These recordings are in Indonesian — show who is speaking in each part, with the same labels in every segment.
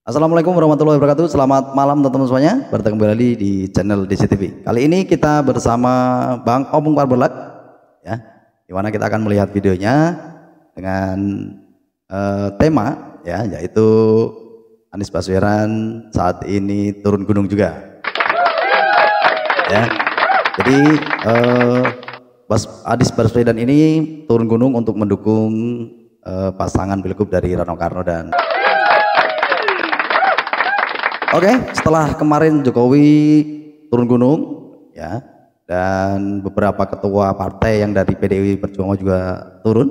Speaker 1: Assalamualaikum warahmatullahi wabarakatuh. Selamat malam teman-teman semuanya. Bertemu kembali di channel DCTV. Kali ini kita bersama Bang Opung Parbolak, ya, dimana kita akan melihat videonya dengan tema, ya, yaitu Anies Baswedan saat ini turun gunung juga. Ya, jadi Anies Baswedan ini turun gunung untuk mendukung pasangan pilgub dari Rano Karno dan Oke, setelah kemarin Jokowi turun gunung, ya, dan beberapa ketua partai yang dari PDI Perjuangan juga turun,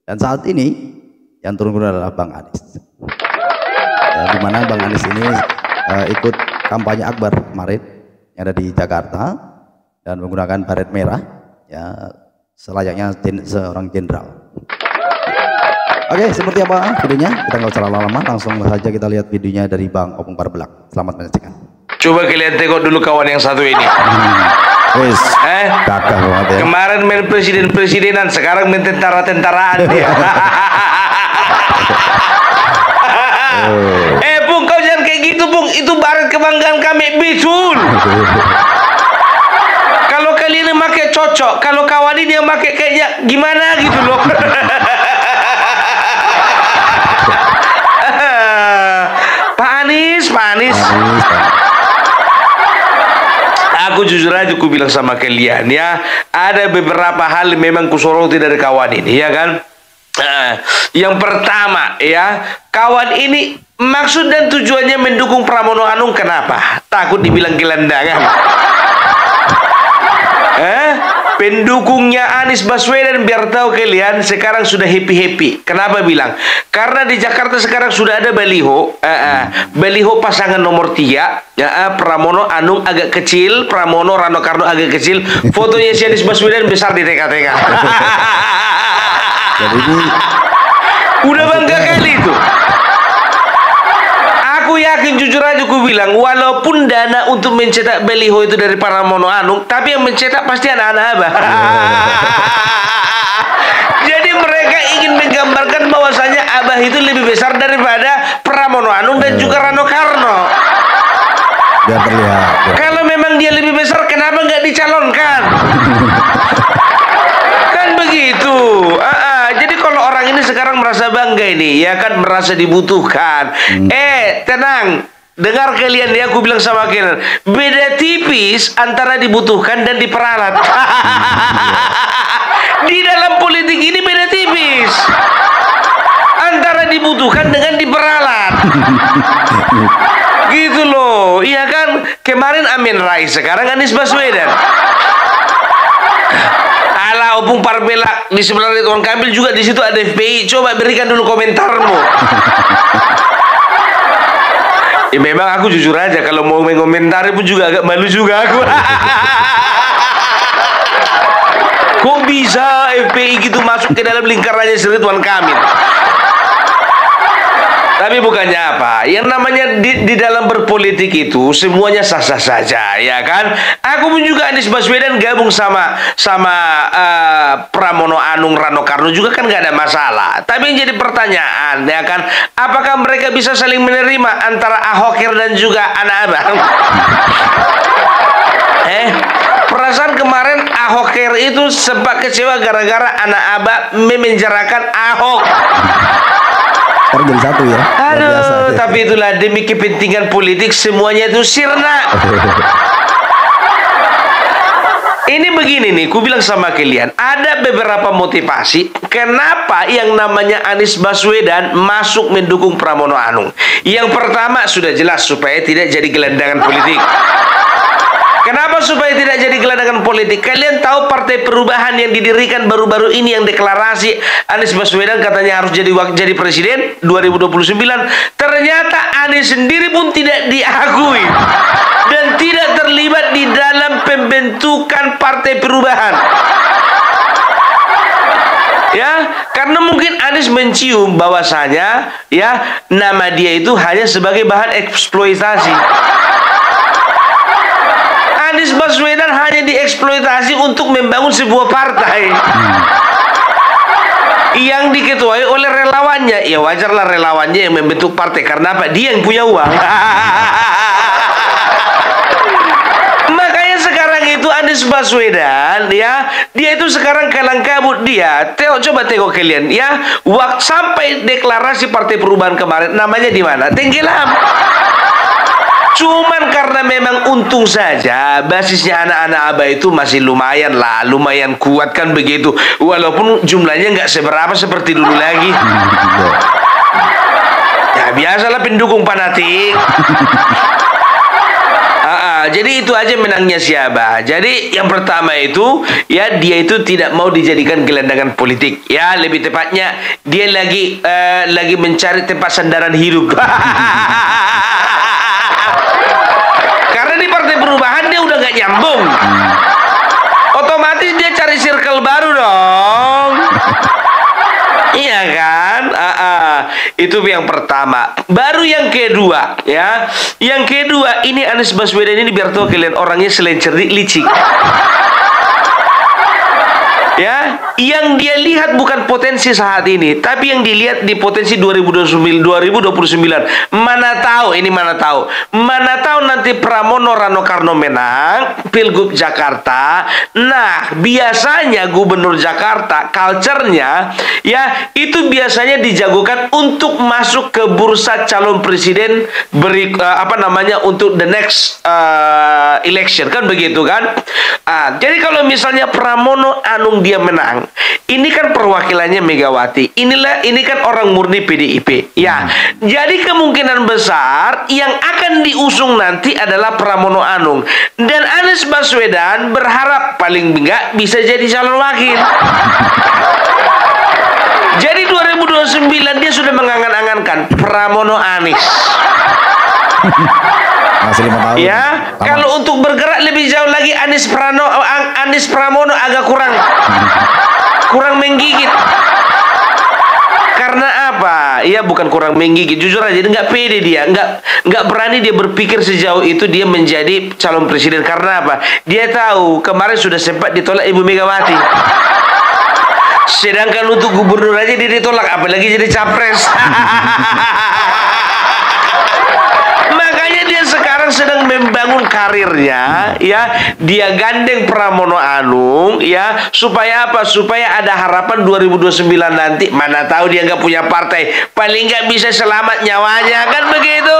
Speaker 1: dan saat ini yang turun gunung adalah Bang Anies. Ya, di mana Bang Anies ini ikut kampanye akbar kemarin yang ada di Jakarta dan menggunakan baret merah, ya, selayaknya seorang jenderal. Oke, seperti apa videonya? Kita nggak usah lama-lama, langsung saja kita lihat videonya dari Bang Opung Parbolak. Selamat menyaksikan.
Speaker 2: Coba kalian tengok dulu kawan yang satu ini.
Speaker 1: Wis, gagah banget ya.
Speaker 2: Kemarin main presiden-presidenan, sekarang main tentara-tentaraan dia. Bung, kau jangan kayak gitu, Bung. Itu baret kebanggaan kami, betul. Kalau kalian yang pakai cocok, kalau kawan ini yang pakai kayaknya gimana gitu loh. Pak Anies. Aku jujur aja aku bilang sama kalian ya, ada beberapa hal yang memang kusoroti dari kawan ini ya kan. Yang pertama ya, kawan ini maksud dan tujuannya mendukung Pramono Anung kenapa? Takut dibilang gelandangan. Pendukungnya Anies Baswedan biar tahu kalian sekarang sudah happy-happy. Kenapa bilang? Karena di Jakarta sekarang sudah ada baliho, baliho pasangan nomor 3, ya, Pramono Anung agak kecil, Pramono Rano Karno agak kecil, fotonya si Anies Baswedan besar di tengah-tengah.
Speaker 1: Jadi ini
Speaker 2: udah bangga kali itu. Aku yakin jujur aja aku bilang, walaupun dana untuk mencetak baliho itu dari Pramono Anung, tapi yang mencetak pasti anak-anak Abah. Jadi mereka ingin menggambarkan bahwasanya Abah itu lebih besar daripada Pramono Anung dan juga Rano Karno.
Speaker 1: biar terlihat. Ya.
Speaker 2: Kalau memang dia lebih besar, kenapa nggak dicalonkan? Kan begitu. Jadi kalau orang ini sekarang merasa bangga ini, ya kan, merasa dibutuhkan. Tenang, dengar kalian ya, aku bilang sama kalian, beda tipis antara dibutuhkan dan diperalat. Di dalam politik ini beda tipis antara dibutuhkan dengan diperalat. Gitu loh, iya kan? Kemarin Amin Rais, sekarang Anies Baswedan. Ala Opung Parbolak di sebelah Ridwan Kamil juga, di situ ada FPI. Coba berikan dulu komentarmu. Ya memang aku jujur aja kalau mau mengomentari pun juga agak malu juga aku. Kok bisa FPI gitu masuk ke dalam lingkarannya Ridwan Kamil? Tapi bukannya apa, yang namanya di dalam berpolitik itu semuanya sah-sah saja, ya kan? Aku pun juga Anies Baswedan gabung sama Pramono Anung, Rano Karno juga kan nggak ada masalah. Tapi yang jadi pertanyaan, ya kan, apakah mereka bisa saling menerima antara Ahoker dan juga anak Abah? Perasaan kemarin Ahoker itu sempat kecewa gara-gara anak Abah memenjarakan Ahok.
Speaker 1: Sekarang jadi satu ya.
Speaker 2: Aduh,
Speaker 1: biasa,
Speaker 2: tapi itulah demi kepentingan politik semuanya itu sirna. Ini begini nih, ku bilang sama kalian, ada beberapa motivasi kenapa yang namanya Anies Baswedan masuk mendukung Pramono Anung. Yang pertama sudah jelas supaya tidak jadi gelandangan politik. Kenapa supaya tidak jadi gelandangan politik? Kalian tahu Partai Perubahan yang didirikan baru-baru ini yang deklarasi Anies Baswedan katanya harus jadi presiden 2029. Ternyata Anies sendiri pun tidak diakui dan tidak terlibat di dalam pembentukan Partai Perubahan. Ya, karena mungkin Anies mencium bahwasanya ya nama dia itu hanya sebagai bahan eksploitasi. Anies Baswedan hanya dieksploitasi untuk membangun sebuah partai. yang diketuai oleh relawannya. Ya wajarlah relawannya yang membentuk partai, karena apa? Dia yang punya uang. Makanya sekarang itu Anies Baswedan, ya, dia itu sekarang kalang kabut dia. Coba tengok kalian, ya, waktu sampai deklarasi Partai Perubahan kemarin, namanya di mana? Tenggelam. Cuman karena memang untung saja basisnya anak-anak Aba itu masih lumayan lah, lumayan kuat kan begitu. Walaupun jumlahnya nggak seberapa seperti dulu lagi. Ya biasalah pendukung fanatik. Jadi itu aja menangnya siapa. Jadi yang pertama itu, ya, dia itu tidak mau dijadikan gelandangan politik. Ya lebih tepatnya dia lagi mencari tempat sandaran hidup. Karena di Partai Perubahan dia udah nggak nyambung. Otomatis dia cari circle baru dong. Iya kan? Itu yang pertama. Baru yang kedua, ya. Yang kedua, ini Anies Baswedan ini biar tahu kalian orangnya selain cerdik, licik. Ya, yang dia lihat bukan potensi saat ini, tapi yang dilihat di potensi 2029. Mana tahu nanti Pramono Rano Karno menang Pilgub Jakarta. Nah, biasanya Gubernur Jakarta culture-nya, ya, itu biasanya dijagokan untuk masuk ke bursa calon presiden untuk the next election, kan begitu kan? Jadi kalau misalnya Pramono Anung dia menang, ini kan perwakilannya Megawati. Ini kan orang murni PDIP. Ya, jadi kemungkinan besar yang akan diusung nanti adalah Pramono Anung. Dan Anies Baswedan berharap paling enggak bisa jadi calon wakil. Jadi 2029 dia sudah mengangan-angankan Pramono Anies. Ya, kalau untuk bergerak lebih jauh lagi Anies Pramono agak kurang menggigit. Karena apa? Ya bukan kurang menggigit, jujur aja nggak pede dia, nggak berani dia berpikir sejauh itu dia menjadi calon presiden. Karena apa? Dia tahu kemarin sudah sempat ditolak Ibu Megawati. Sedangkan untuk gubernur aja dia ditolak, apalagi jadi capres. Makanya dia sekarang sedang membangun karirnya, ya. Dia gandeng Pramono Anung, ya, supaya apa? Supaya ada harapan 2029 nanti. Mana tahu dia nggak punya partai, paling nggak bisa selamat nyawanya, kan begitu?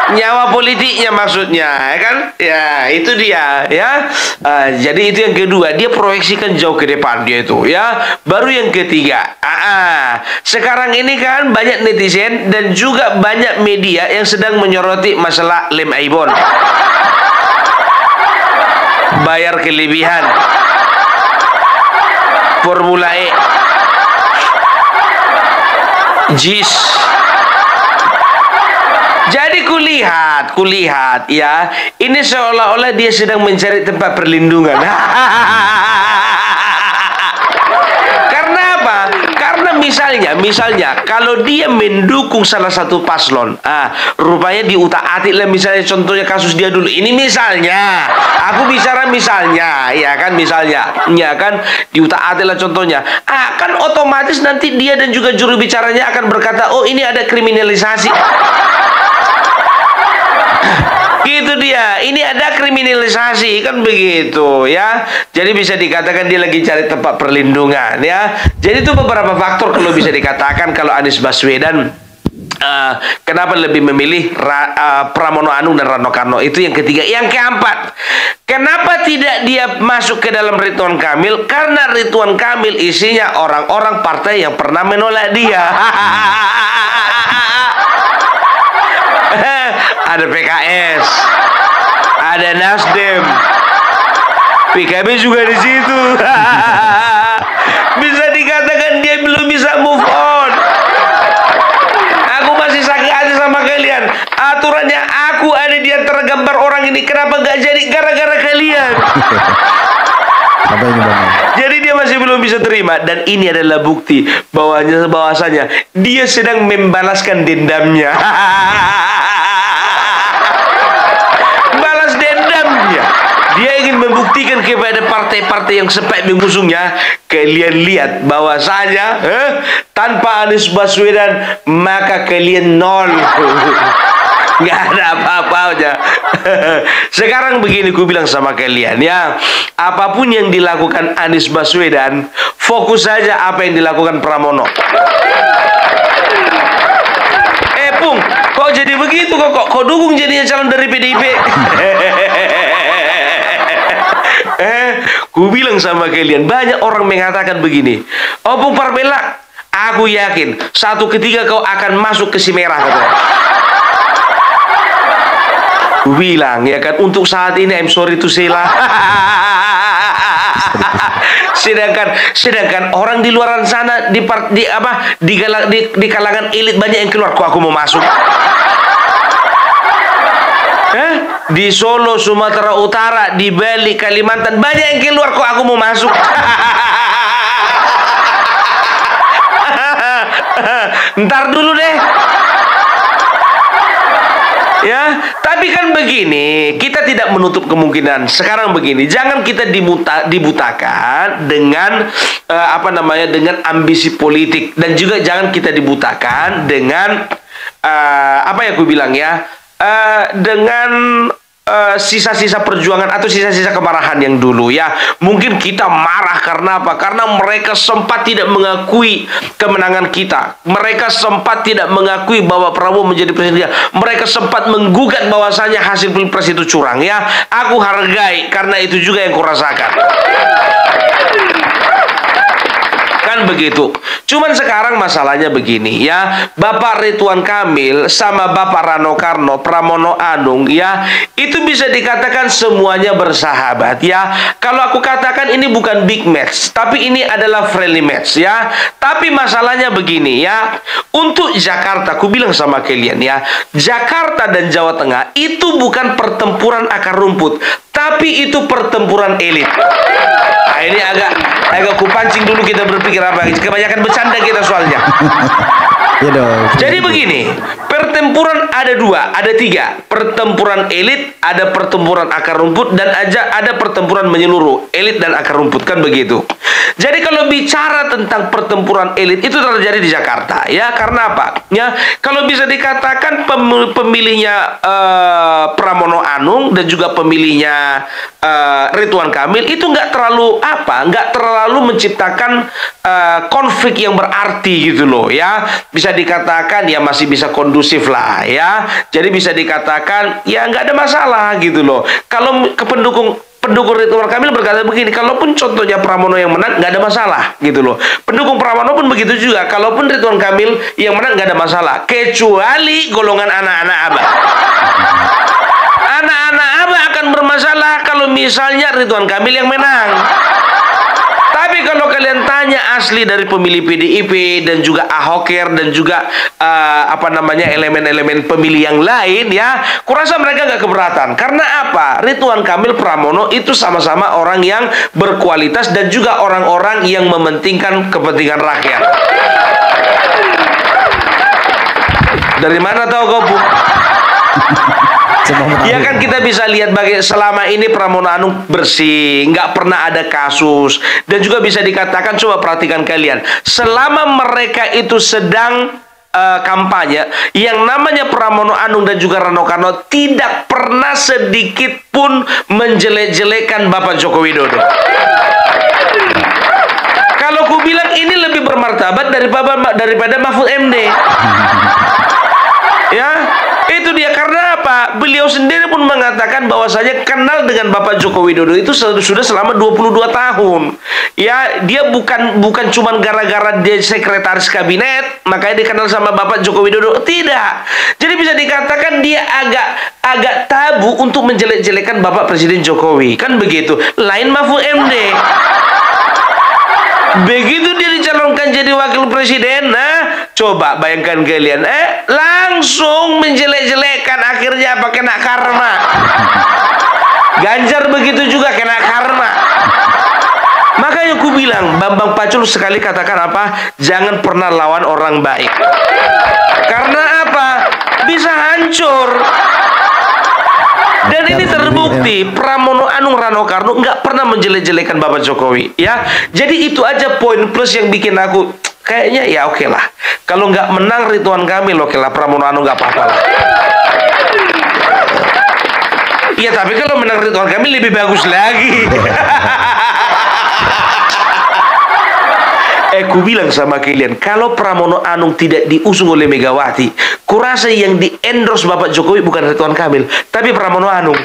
Speaker 2: Nyawa politiknya maksudnya, ya kan? Ya, itu dia, ya. Jadi itu yang kedua, dia proyeksikan jauh ke depan dia itu, ya. Baru yang ketiga, sekarang ini kan banyak netizen dan juga banyak media yang sedang menyoroti masalah lem Aibon. Bayar kelebihan. Formula E. JIS. Jadi kulihat, ya, ini seolah-olah dia sedang mencari tempat perlindungan. Karena apa? Karena misalnya kalau dia mendukung salah satu paslon, rupanya diutak-atik lah, misalnya contohnya kasus dia dulu. Ini misalnya, aku bicara misalnya, ya kan, diutak-atik lah contohnya. Kan otomatis nanti dia dan juga juru bicaranya akan berkata, oh ini ada kriminalisasi. Gitu dia, ini ada kriminalisasi, kan begitu, ya. Jadi bisa dikatakan dia lagi cari tempat perlindungan, ya. Jadi itu beberapa faktor kalau bisa dikatakan kalau Anies Baswedan kenapa lebih memilih Pramono Anung dan Rano Karno. Itu yang ketiga. Yang keempat, kenapa tidak dia masuk ke dalam Ridwan Kamil? Karena Ridwan Kamil isinya orang-orang partai yang pernah menolak dia. Ada PKS, ada Nasdem, PKB juga di situ. Bisa dikatakan dia belum bisa move on. Aku masih sakit hati sama kalian. Aturannya aku ada di antara gambar orang ini. Kenapa nggak jadi? Gara-gara kalian. Jadi dia masih belum bisa terima, dan ini adalah bukti bahwasanya dia sedang membalaskan dendamnya. Balas dendamnya. Dia ingin membuktikan buktikan kepada partai-partai yang sempat mengusungnya. Kalian lihat bahwasanya tanpa Anies Baswedan maka kalian nol. Nggak ada apa-apanya. Sekarang begini, ku bilang sama kalian ya, apapun yang dilakukan Anies Baswedan, fokus saja apa yang dilakukan Pramono. Pung, kok jadi begitu kok dukung jadinya calon dari PDIP? Ku bilang sama kalian, banyak orang mengatakan begini, oh Pung Parbella, aku yakin satu ketika kau akan masuk ke si merah, katanya. Ku bilang ya kan, untuk saat ini I'm sorry to say lah. sedangkan orang di luaran sana di kalangan elit banyak yang keluar, kok aku mau masuk? Di Solo, Sumatera Utara, di Bali, Kalimantan banyak yang keluar, kok aku mau masuk? Ntar dulu deh. Ya, tapi kan begini, kita tidak menutup kemungkinan. Sekarang begini, jangan kita dibutakan dengan dengan ambisi politik, dan juga jangan kita dibutakan dengan apa ya aku bilang ya, dengan sisa-sisa perjuangan atau sisa-sisa kemarahan yang dulu ya. Mungkin kita marah karena apa? Karena mereka sempat tidak mengakui kemenangan kita. Mereka sempat tidak mengakui bahwa Prabowo menjadi presiden. Mereka sempat menggugat bahwasanya hasil pilpres itu curang ya. Aku hargai karena itu juga yang kurasakan. Kan begitu. Cuman sekarang masalahnya begini ya, Bapak Ridwan Kamil sama Bapak Rano Karno, Pramono Anung ya, itu bisa dikatakan semuanya bersahabat ya. Kalau aku katakan ini bukan big match, tapi ini adalah friendly match ya. Tapi masalahnya begini ya, untuk Jakarta, aku bilang sama kalian ya, Jakarta dan Jawa Tengah itu bukan pertempuran akar rumput, tapi itu pertempuran elit. Nah, ini agak kupancing dulu, kita berpikir apa, kebanyakan bercanda kita soalnya. Ya dong. Jadi begini, pertempuran ada dua, ada tiga. Pertempuran elit, ada pertempuran akar rumput, dan ada pertempuran menyeluruh. Elit dan akar rumput, kan begitu. Jadi kalau bicara tentang pertempuran elit, itu terjadi di Jakarta. Ya, karena apa? Ya, kalau bisa dikatakan pemilihnya Pramono Anung dan juga pemilihnya Ridwan Kamil itu nggak terlalu menciptakan konflik yang berarti gitu loh ya. Bisa dikatakan ya masih bisa kondusif lah ya. Jadi bisa dikatakan ya nggak ada masalah gitu loh. Kalau pendukung Ridwan Kamil berkata begini, kalaupun contohnya Pramono yang menang nggak ada masalah gitu loh. Pendukung Pramono pun begitu juga, kalaupun Ridwan Kamil yang menang nggak ada masalah, kecuali golongan anak-anak Abah. Anak-anak Abah akan bermasalah kalau misalnya Ridwan Kamil yang menang. Tapi kalau kalian tanya asli dari pemilih PDIP dan juga Ahoker dan juga elemen-elemen pemilih yang lain ya, kurasa mereka nggak keberatan. Karena apa? Ridwan Kamil, Pramono itu sama-sama orang yang berkualitas dan juga orang-orang yang mementingkan kepentingan rakyat. Dari mana tahu kau, Bu? Ya kan kita bisa lihat selama ini Pramono Anung bersih, nggak pernah ada kasus, dan juga bisa dikatakan, coba perhatikan kalian, selama mereka itu sedang kampanye, yang namanya Pramono Anung dan juga Rano Karno tidak pernah sedikit pun menjelek-jelekan Bapak Joko Widodo. Kalau ku bilang ini lebih bermartabat daripada Mahfud MD. Ya, itu dia. Karena apa? Beliau sendiri pun mengatakan bahwasanya kenal dengan Bapak Joko Widodo itu sudah selama 22 tahun. Ya, dia bukan cuma gara-gara dia sekretaris kabinet makanya dia kenal sama Bapak Joko Widodo. Tidak. Jadi bisa dikatakan dia agak tabu untuk menjelek-jelekan Bapak Presiden Jokowi. Kan begitu. Lain Mahfud MD. Begitu dia dicalonkan jadi wakil presiden, nah coba bayangkan kalian, langsung menjelek-jelekan, akhirnya apa, kena karma. Ganjar begitu juga kena karma. Makanya aku bilang, Bambang Pacul sekali katakan apa, jangan pernah lawan orang baik. Karena apa? Bisa hancur. Dan ini terbukti, Pramono Anung Anung Rano Karno nggak pernah menjelek-jelekan Bapak Jokowi, ya. Jadi itu aja poin plus yang bikin aku kayaknya ya oke lah. Kalau nggak menang Ridwan Kamil, oke lah, Pramono Anung nggak apa-apa lah. Iya, tapi kalau menang Ridwan Kamil lebih bagus lagi. Ku bilang sama kalian, kalau Pramono Anung tidak diusung oleh Megawati, kurasa yang di-endorse Bapak Jokowi bukan Ridwan Kamil, tapi Pramono Anung.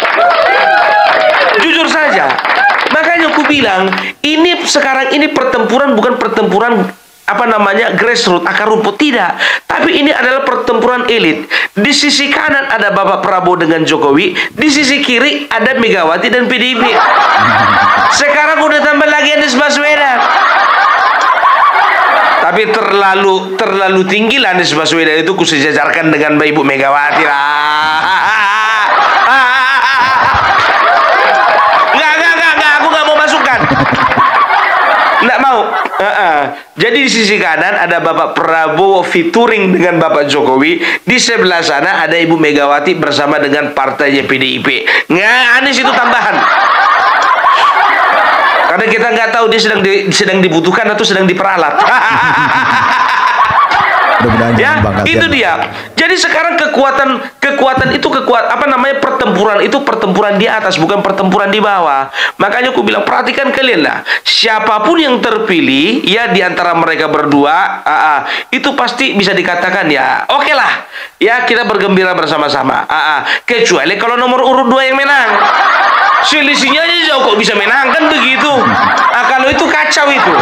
Speaker 2: Jujur saja. Makanya aku bilang, ini sekarang ini pertempuran bukan pertempuran apa namanya grassroots, akar rumput, tidak. Tapi ini adalah pertempuran elit. Di sisi kanan ada Bapak Prabowo dengan Jokowi, di sisi kiri ada Megawati dan PDIP. Sekarang udah tambah lagi Anies Baswedan. Tapi terlalu tinggi lah Anies Baswedan itu, kusejajarkan dengan Ibu Megawati lah. Nggak, aku nggak mau masukkan. Nggak mau. Jadi di sisi kanan ada Bapak Prabowo featuring dengan Bapak Jokowi, di sebelah sana ada Ibu Megawati bersama dengan partainya PDIP. Nggak, Anies itu tambahan. Karena kita nggak tahu dia sedang dibutuhkan atau sedang diperalat. Ya, itu dia. Jadi sekarang kekuatan itu pertempuran itu pertempuran di atas, bukan pertempuran di bawah. Makanya aku bilang, perhatikan kalian lah, siapapun yang terpilih ya di antara mereka berdua, itu pasti bisa dikatakan ya oke lah, ya kita bergembira bersama-sama. Kecuali kalau nomor urut 2 yang menang. Selisihnya aja jauh kok bisa menang, kan begitu. Kalau itu kacau itu.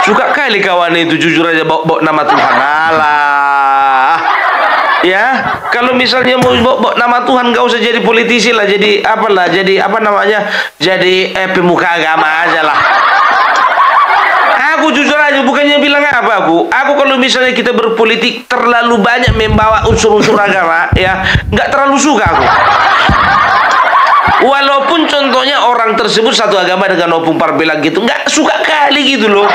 Speaker 2: Suka kali kawan itu jujur aja bawa nama Tuhan. Alah. Ya, kalau misalnya mau bawa nama Tuhan, gak usah jadi politisi lah, jadi apalah, jadi apa namanya? Jadi pemuka agama aja lah. Aku jujur aja, bukannya bilang apa aku kalau misalnya kita berpolitik terlalu banyak membawa unsur-unsur agama, ya nggak terlalu suka aku. Walaupun contohnya orang tersebut satu agama dengan Opung Parbela gitu, nggak suka kali gitu loh.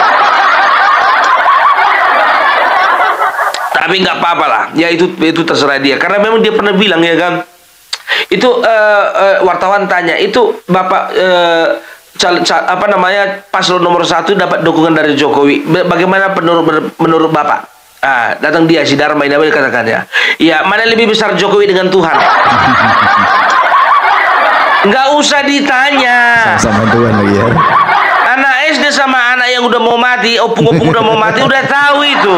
Speaker 2: Tapi nggak apa-apa lah, ya itu terserah dia. Karena memang dia pernah bilang ya kan, itu wartawan tanya, itu Bapak paslon nomor 1 dapat dukungan dari Jokowi, bagaimana menurut Bapak? Datang dia si Dharma ini katakan ya mana lebih besar Jokowi dengan Tuhan? Nggak usah ditanya.
Speaker 1: Sama Tuhan lagi ya.
Speaker 2: Anak SD sama anak yang udah mau mati, opung-opung udah mau mati, udah tahu itu.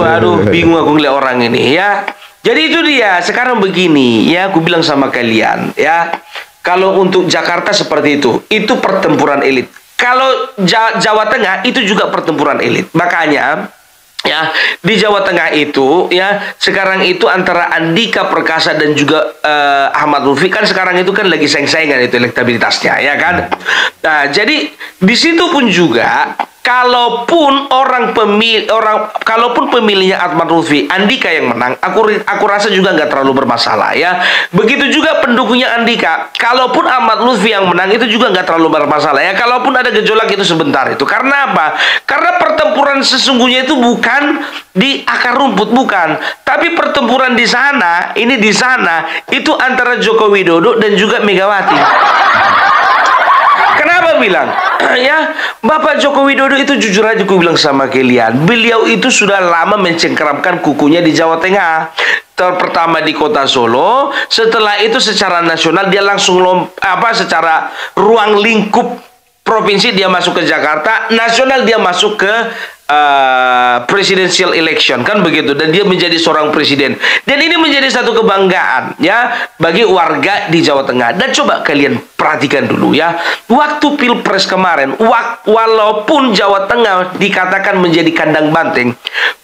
Speaker 2: Aduh, bingung aku ngeliat orang ini ya. Jadi itu dia. Sekarang begini ya, aku bilang sama kalian ya, kalau untuk Jakarta seperti itu pertempuran elit. Kalau Jawa Tengah itu juga pertempuran elit. Makanya ya, di Jawa Tengah itu ya, sekarang itu antara Andika Perkasa dan juga Ahmad Lutfi, kan sekarang itu kan lagi saing-saingan itu elektabilitasnya ya kan. Nah, jadi di situ pun juga kalaupun pemilihnya Ahmad Lutfi, Andika yang menang, aku rasa juga nggak terlalu bermasalah ya. Begitu juga pendukungnya Andika, kalaupun Ahmad Lutfi yang menang itu juga nggak terlalu bermasalah ya. Kalaupun ada gejolak itu sebentar itu. Karena apa? Karena pertempuran sesungguhnya itu bukan di akar rumput, bukan. Tapi pertempuran di sana itu antara Joko Widodo dan juga Megawati. Kenapa bilang? Ya, Bapak Joko Widodo itu jujur aja aku bilang sama kalian, beliau itu sudah lama mencengkeramkan kukunya di Jawa Tengah. Pertama di kota Solo, setelah itu secara nasional dia langsung secara ruang lingkup provinsi dia masuk ke Jakarta, nasional dia masuk ke presidential election, kan begitu, dan dia menjadi seorang presiden, dan ini menjadi satu kebanggaan ya bagi warga di Jawa Tengah. Dan coba kalian perhatikan dulu ya, waktu pilpres kemarin, walaupun Jawa Tengah dikatakan menjadi kandang banteng,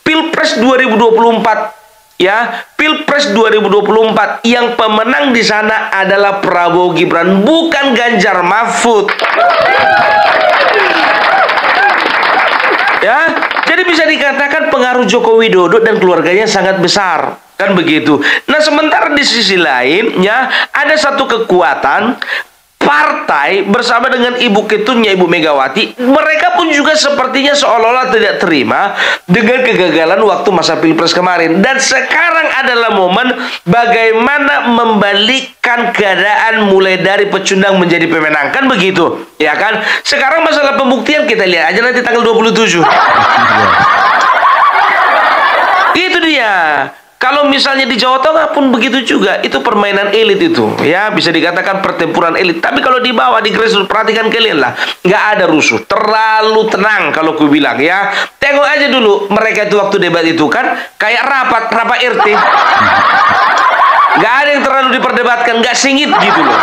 Speaker 2: pilpres 2024 ya, pilpres 2024 yang pemenang di sana adalah Prabowo Gibran, bukan Ganjar Mahfud. Ya, jadi bisa dikatakan pengaruh Joko Widodo dan keluarganya sangat besar, kan begitu. Nah, sementara di sisi lain ya, ada satu kekuatan partai bersama dengan ibu ketumnya Ibu Megawati, mereka pun juga sepertinya seolah-olah tidak terima dengan kegagalan waktu masa Pilpres kemarin. Dan sekarang adalah momen bagaimana membalikkan keadaan mulai dari pecundang menjadi pemenang, kan begitu, ya kan? Sekarang masalah pembuktian kita lihat aja nanti tanggal 27. Itu dia. Kalau misalnya di Jawa Tengah pun begitu juga, itu permainan elit itu, ya bisa dikatakan pertempuran elit. Tapi kalau di bawah di grassroots, perhatikan kalian lah, nggak ada rusuh, terlalu tenang kalau ku bilang ya. Tengok aja dulu mereka itu waktu debat itu kan kayak rapat RT, nggak ada yang terlalu diperdebatkan, nggak singit gitu loh.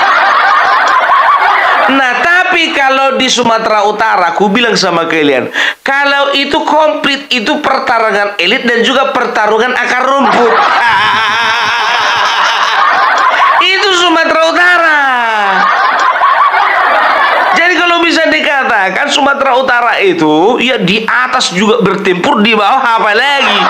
Speaker 2: Nah, tapi kalau di Sumatera Utara, aku bilang sama kalian, kalau itu komplit, itu pertarungan elit dan juga pertarungan akar rumput. Itu Sumatera Utara. Jadi kalau bisa dikatakan Sumatera Utara itu, ya di atas juga bertempur, di bawah apa lagi?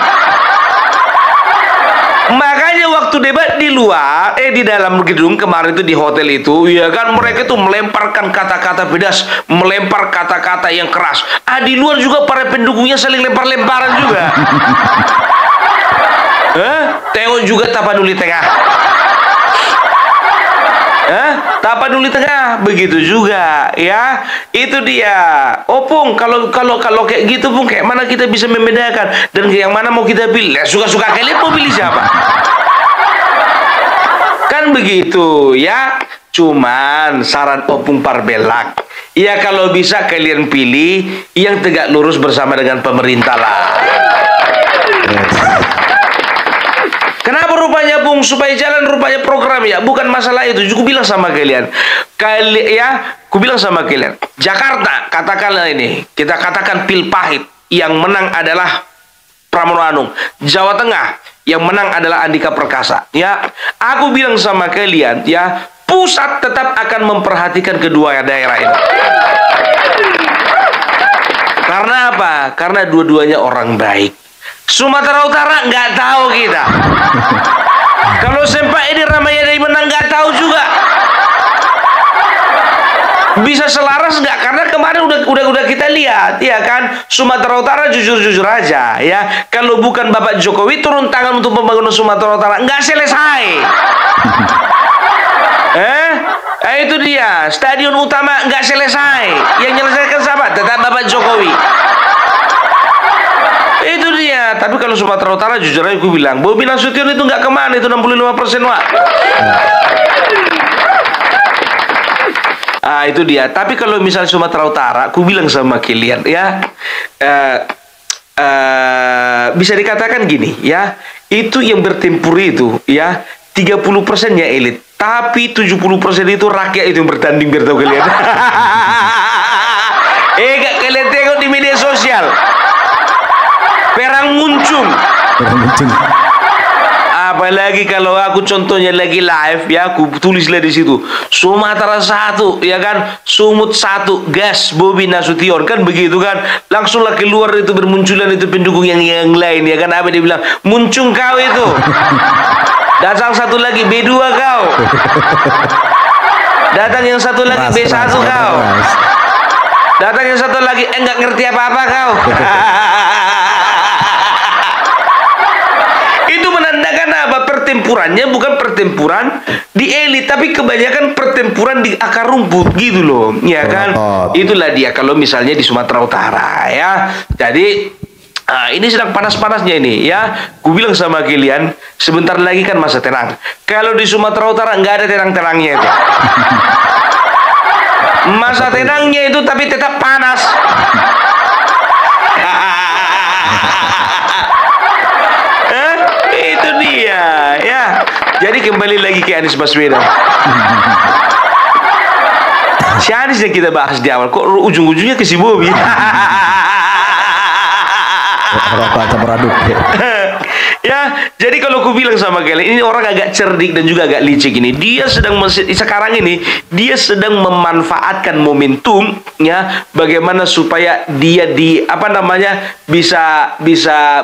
Speaker 2: Makanya waktu debat di luar, di dalam gedung kemarin itu di hotel itu, ya kan mereka itu melemparkan kata-kata pedas, melempar kata-kata yang keras. Di luar juga para pendukungnya saling lempar-lemparan juga. Tengok juga Tapanuli Tengah. Tapanuli Tengah begitu juga, ya. Itu dia. Pung, kalau kayak gitu Pung, kayak mana kita bisa membedakan dan yang mana mau kita pilih? Ya, suka-suka kalian mau pilih siapa? Kan begitu, ya. Cuman saran Opung Parbelak, ya kalau bisa kalian pilih yang tegak lurus bersama dengan pemerintah lah. Kenapa rupanya Bung? Supaya jalan rupanya program ya. Bukan masalah itu. Aku bilang sama kalian. Aku bilang sama kalian. Jakarta, katakanlah ini. Kita katakan pil pahit. Yang menang adalah Pramono Anung. Jawa Tengah, yang menang adalah Andika Perkasa. Ya, aku bilang sama kalian, ya, pusat tetap akan memperhatikan kedua daerah ini. Karena apa? Karena dua-duanya orang baik. Sumatera Utara nggak tahu kita. Kalau Sempak Edi Ramayana menang nggak tahu juga. Bisa selaras nggak? Karena kemarin udah kita lihat, ya kan? Sumatera Utara jujur-jujur aja, ya. Kalau bukan Bapak Jokowi turun tangan untuk pembangunan Sumatera Utara, nggak selesai. Itu dia. Stadion utama nggak selesai. Yang menyelesaikan siapa? Tetap Bapak Jokowi. Itu dia. Tapi kalau Sumatera Utara jujur aja gue bilang, Bobi Nasution itu nggak kemana, itu 65% Wak. Itu dia. Tapi kalau misalnya Sumatera Utara, aku bilang sama kalian, ya, bisa dikatakan gini, ya, itu yang bertempur itu, ya, 30%-nya elit, tapi 70% itu rakyat itu yang bertanding, biar tahu kalian. Gak kalian tengok di media sosial. Perang muncung. Apalagi kalau aku contohnya lagi live, ya, aku tulislah di situ Sumatera 1, ya kan, Sumut 1, gas Bobi Nasution, kan begitu kan, langsunglah keluar itu bermunculan itu pendukung yang lain, ya kan, apa dia bilang, muncung kau itu, datang satu lagi B2 kau, datang yang satu lagi B1 kau, datang yang satu lagi enggak ngerti apa-apa kau. Itu menandakan apa? Pertempurannya bukan pertempuran di elit, tapi kebanyakan pertempuran di akar rumput gitu loh, ya kan? Itulah dia kalau misalnya di Sumatera Utara, ya. Jadi ini sedang panas-panasnya ini, ya. Ku bilang sama kalian, sebentar lagi kan masa tenang. Kalau di Sumatera Utara nggak ada tenang-tenangnya itu. Masa tenangnya itu tapi tetap panas. Itu dia, ya. Jadi kembali lagi ke Anies Baswedan. Si Anies yang kita bahas di awal, kok ujung-ujungnya ke si Bobi. Ya, jadi kalau aku bilang sama kalian, ini orang agak cerdik dan juga agak licik ini. Dia sedang sekarang ini dia sedang memanfaatkan momentum, ya, bagaimana supaya dia bisa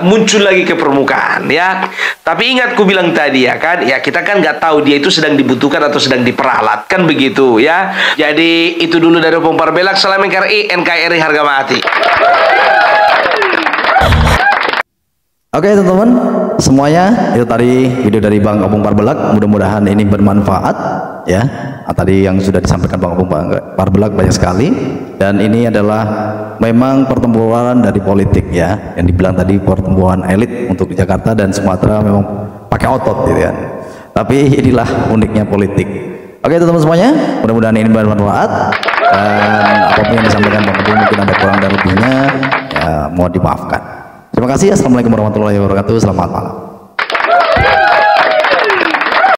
Speaker 2: muncul lagi ke permukaan, ya. Tapi ingat ku bilang tadi, ya kan, ya kita kan nggak tahu dia itu sedang dibutuhkan atau sedang diperalat, kan begitu, ya. Jadi itu dulu dari Opung Parbelak. Salam NKRI harga mati.
Speaker 1: Oke teman-teman, semuanya itu tadi video dari Bang Opung Parbelak. Mudah-mudahan ini bermanfaat ya. Tadi yang sudah disampaikan Bang Opung Parbelak banyak sekali, dan ini adalah memang pertempuran dari politik ya. Yang dibilang tadi pertempuran elit untuk Jakarta dan Sumatera memang pakai otot gitu ya. Tapi inilah uniknya politik. Oke teman-teman semuanya, mudah-mudahan ini bermanfaat, dan apapun yang disampaikan Bang Opung mungkin ada kurang dan lebihnya, ya mohon dimaafkan. Terima kasih. Assalamualaikum warahmatullahi wabarakatuh. Selamat malam.